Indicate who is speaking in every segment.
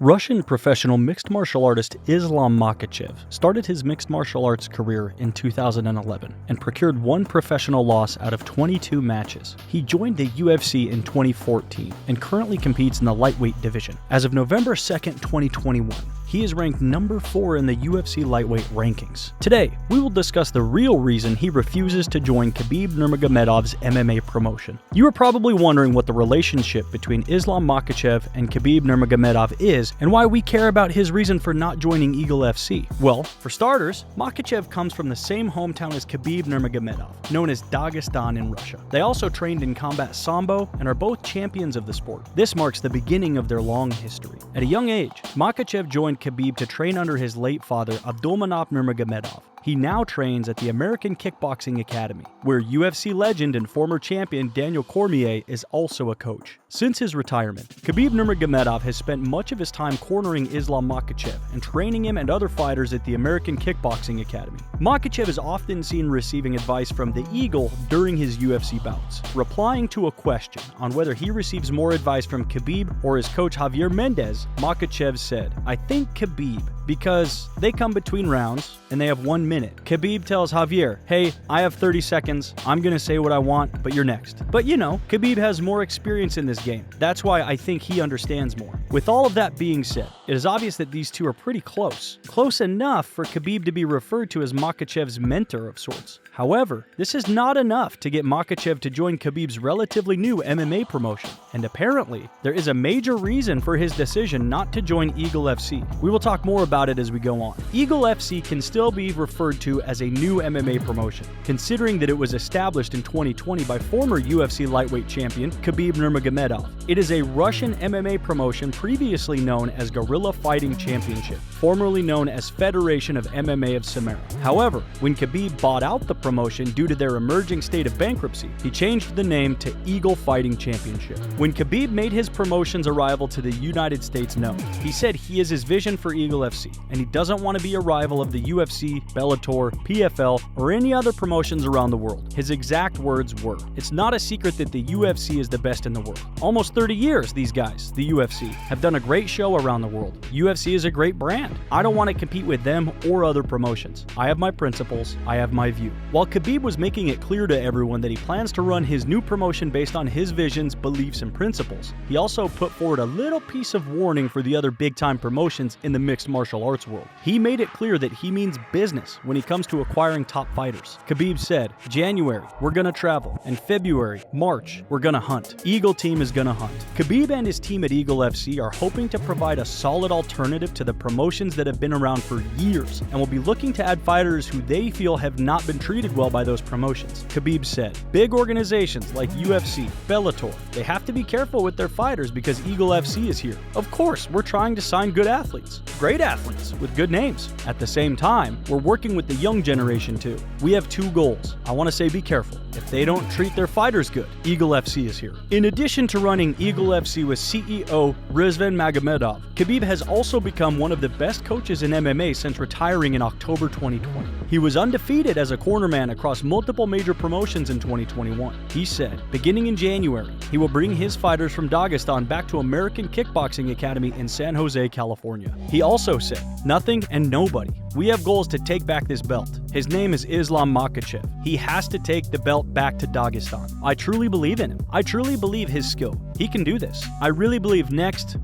Speaker 1: Russian professional mixed martial artist Islam Makhachev started his mixed martial arts career in 2011 and procured one professional loss out of 22 matches. He joined the UFC in 2014 and currently competes in the lightweight division. As of November 2nd, 2021, he is ranked number 4 in the UFC lightweight rankings. Today, we will discuss the real reason he refuses to join Khabib Nurmagomedov's MMA promotion. You are probably wondering what the relationship between Islam Makhachev and Khabib Nurmagomedov is and why we care about his reason for not joining Eagle FC. Well, for starters, Makhachev comes from the same hometown as Khabib Nurmagomedov, known as Dagestan in Russia. They also trained in combat sambo and are both champions of the sport. This marks the beginning of their long history. At a young age, Makhachev joined Khabib to train under his late father, Abdulmanap Nurmagomedov. He now trains at the American Kickboxing Academy, where UFC legend and former champion Daniel Cormier is also a coach. Since his retirement, Khabib Nurmagomedov has spent much of his time cornering Islam Makhachev and training him and other fighters at the American Kickboxing Academy. Makhachev is often seen receiving advice from the Eagle during his UFC bouts. Replying to a question on whether he receives more advice from Khabib or his coach Javier Mendez, Makhachev said, "I think Khabib, because they come between rounds and they have 1 minute. Khabib tells Javier, hey, I have 30 seconds, I'm gonna say what I want, but you're next." But you know, Khabib has more experience in this game. That's why I think he understands more. With all of that being said, it is obvious that these two are pretty close. Close enough for Khabib to be referred to as Makhachev's mentor of sorts. However, this is not enough to get Makhachev to join Khabib's relatively new MMA promotion. And apparently, there is a major reason for his decision not to join Eagle FC. We will talk more about it as we go on. Eagle FC can still be referred to as a new MMA promotion, considering that it was established in 2020 by former UFC lightweight champion Khabib Nurmagomedov. It is a Russian MMA promotion previously known as Guerrilla Fighting Championship, formerly known as Federation of MMA of Samara. However, when Khabib bought out the promotion due to their emerging state of bankruptcy, he changed the name to Eagle Fighting Championship. When Khabib made his promotion's arrival to the United States known, he said he is his vision for Eagle FC, and he doesn't want to be a rival of the UFC, Bellator, PFL, or any other promotions around the world. His exact words were, "It's not a secret that the UFC is the best in the world. Almost 30 years, these guys, the UFC, have done a great show around the world. UFC is a great brand. I don't want to compete with them or other promotions. I have my principles, I have my view." While Khabib was making it clear to everyone that he plans to run his new promotion based on his visions, beliefs, and principles, he also put forward a little piece of warning for the other big-time promotions in the mixed martial arts world. He made it clear that he means business when it comes to acquiring top fighters. Khabib said, "January, we're gonna travel, and February, March, we're gonna hunt. Eagle team is gonna hunt." Khabib and his team at Eagle FC are hoping to provide a solid alternative to the promotions that have been around for years, and will be looking to add fighters who they feel have not been treated well by those promotions. Khabib said, "Big organizations like UFC, Bellator, they have to be careful with their fighters because Eagle FC is here. Of course, we're trying to sign good athletes, great athletes with good names. At the same time, we're working with the young generation too. We have 2 goals. I want to say be careful. If they don't treat their fighters good, Eagle FC is here." In addition to running Eagle FC with CEO Rizvan Magomedov, Khabib has also become one of the best coaches in MMA since retiring in October 2020. He was undefeated as a cornerman across multiple major promotions in 2021. He said, beginning in January, he will bring his fighters from Dagestan back to American Kickboxing Academy in San Jose, California. He also said, "Nothing and nobody. We have goals to take back this belt. His name is Islam Makhachev. He has to take the belt back to Dagestan. I truly believe in him. I truly believe his skill. He can do this. I really believe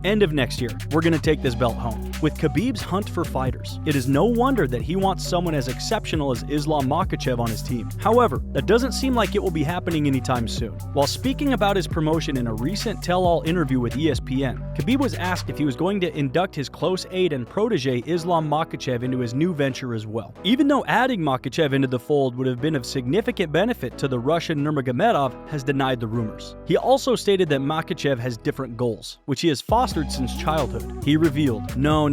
Speaker 1: end of next year, we're going to take this belt home." With Khabib's hunt for fighters, it is no wonder that he wants someone as exceptional as Islam Makhachev on his team. However, that doesn't seem like it will be happening anytime soon. While speaking about his promotion in a recent tell-all interview with ESPN, Khabib was asked if he was going to induct his close aide and protege Islam Makhachev into his new venture as well. Even though adding Makhachev into the fold would have been of significant benefit to the Russian, Nurmagomedov has denied the rumors. He also stated that Makhachev has different goals, which he has fostered since childhood. He revealed, no.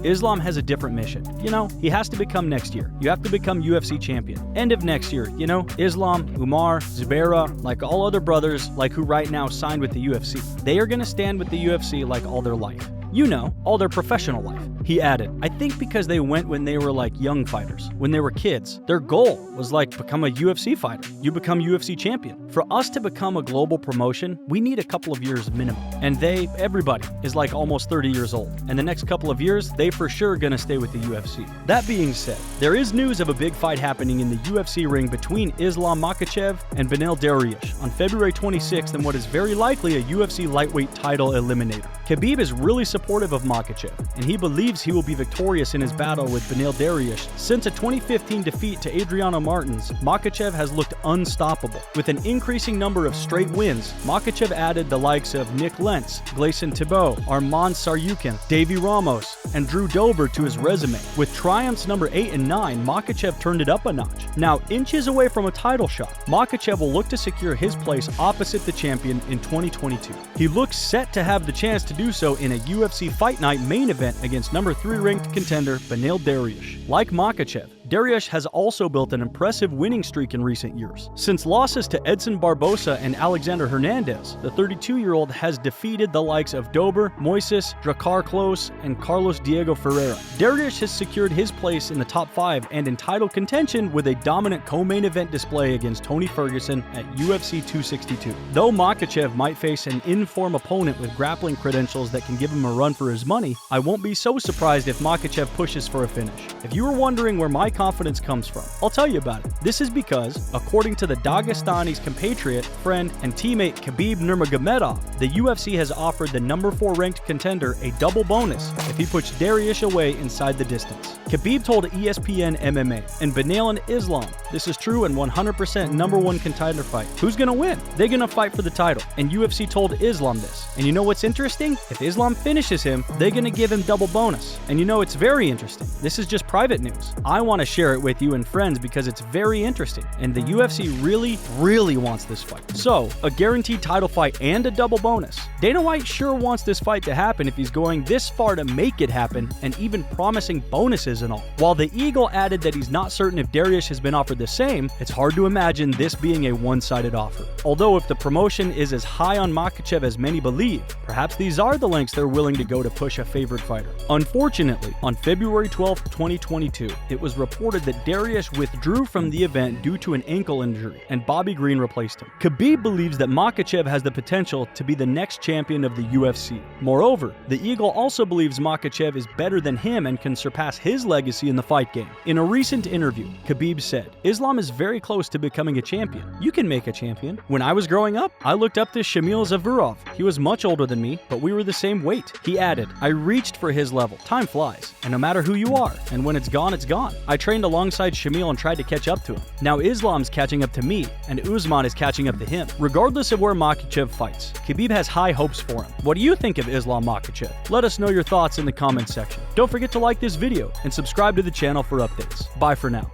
Speaker 1: Islam has a different mission. You know, he has to become next year. You have to become UFC champion. End of next year, you know, Islam, Umar, Zubaira, like all other brothers, like who right now signed with the UFC. They are going to stand with the UFC like all their life. You know, all their professional life. He added, I think because they went when they were like young fighters, when they were kids. Their goal was like become a UFC fighter. You become UFC champion. For us to become a global promotion, we need a couple of years minimum. And everybody is like almost 30 years old. And the next couple of years, they for sure gonna stay with the UFC. That being said, there is news of a big fight happening in the UFC ring between Islam Makhachev and Beneil Dariush on February 26th in what is very likely a UFC lightweight title eliminator. Khabib is really supportive of Makhachev, and he believes he will be victorious in his battle with Beneil Dariush. Since a 2015 defeat to Adriano Martins, Makhachev has looked unstoppable. With an increasing number of straight wins, Makhachev added the likes of Nick Lentz, Gleison Tibau, Arman Tsarukyan, Davy Ramos, and Drew Dober to his resume. With triumphs number 8 and 9, Makhachev turned it up a notch. Now, inches away from a title shot, Makhachev will look to secure his place opposite the champion in 2022. He looks set to have the chance to do so in a UFC Fight Night main event against number 3 ranked contender Beneil Dariush. Like Makhachev, Dariush has also built an impressive winning streak in recent years. Since losses to Edson Barbosa and Alexander Hernandez, the 32-year-old has defeated the likes of Dober, Moises, Drakkar Klose, and Carlos Diego Ferreira. Dariush has secured his place in the top 5 and in title contention with a dominant co-main event display against Tony Ferguson at UFC 262. Though Makhachev might face an in-form opponent with grappling credentials that can give him a run for his money, I won't be so surprised if Makhachev pushes for a finish. If you were wondering where my confidence comes from, I'll tell you about it. This is because, according to the Dagestani's compatriot, friend, and teammate Khabib Nurmagomedov, the UFC has offered the number 4 ranked contender a double bonus if he puts Dariush away inside the distance. Khabib told ESPN MMA, and Beneil and Islam, this is true and 100% number 1 contender fight. Who's gonna win? They're gonna fight for the title, and UFC told Islam this. And you know what's interesting? If Islam finishes him, they're gonna give him double bonus. And you know it's very interesting. This is just private news. I want to share it with you and friends because it's very interesting, and the UFC really wants this fight. So, a guaranteed title fight and a double bonus. Dana White sure wants this fight to happen if he's going this far to make it happen, and even promising bonuses and all. While the Eagle added that he's not certain if Dariush has been offered the same, it's hard to imagine this being a one-sided offer. Although if the promotion is as high on Makhachev as many believe, perhaps these are the lengths they're willing to go to push a favored fighter. Unfortunately, on February 12, 2022, it was reported that Dariush withdrew from the event due to an ankle injury, and Bobby Green replaced him. Khabib believes that Makhachev has the potential to be the next champion of the UFC. Moreover, the Eagle also believes Makhachev is better than him and can surpass his legacy in the fight game. In a recent interview, Khabib said, Islam is very close to becoming a champion. You can make a champion. When I was growing up, I looked up to Shamil Zavurov. He was much older than me, but we were the same weight. He added, I reached for his level. Time flies, and no matter who you are, and when it's gone, it's gone. I trained alongside Shamil and tried to catch up to him. Now Islam's catching up to me, and Usman is catching up to him. Regardless of where Makhachev fights, Khabib has high hopes for him. What do you think of Islam Makhachev? Let us know your thoughts in the comments section. Don't forget to like this video and subscribe to the channel for updates. Bye for now.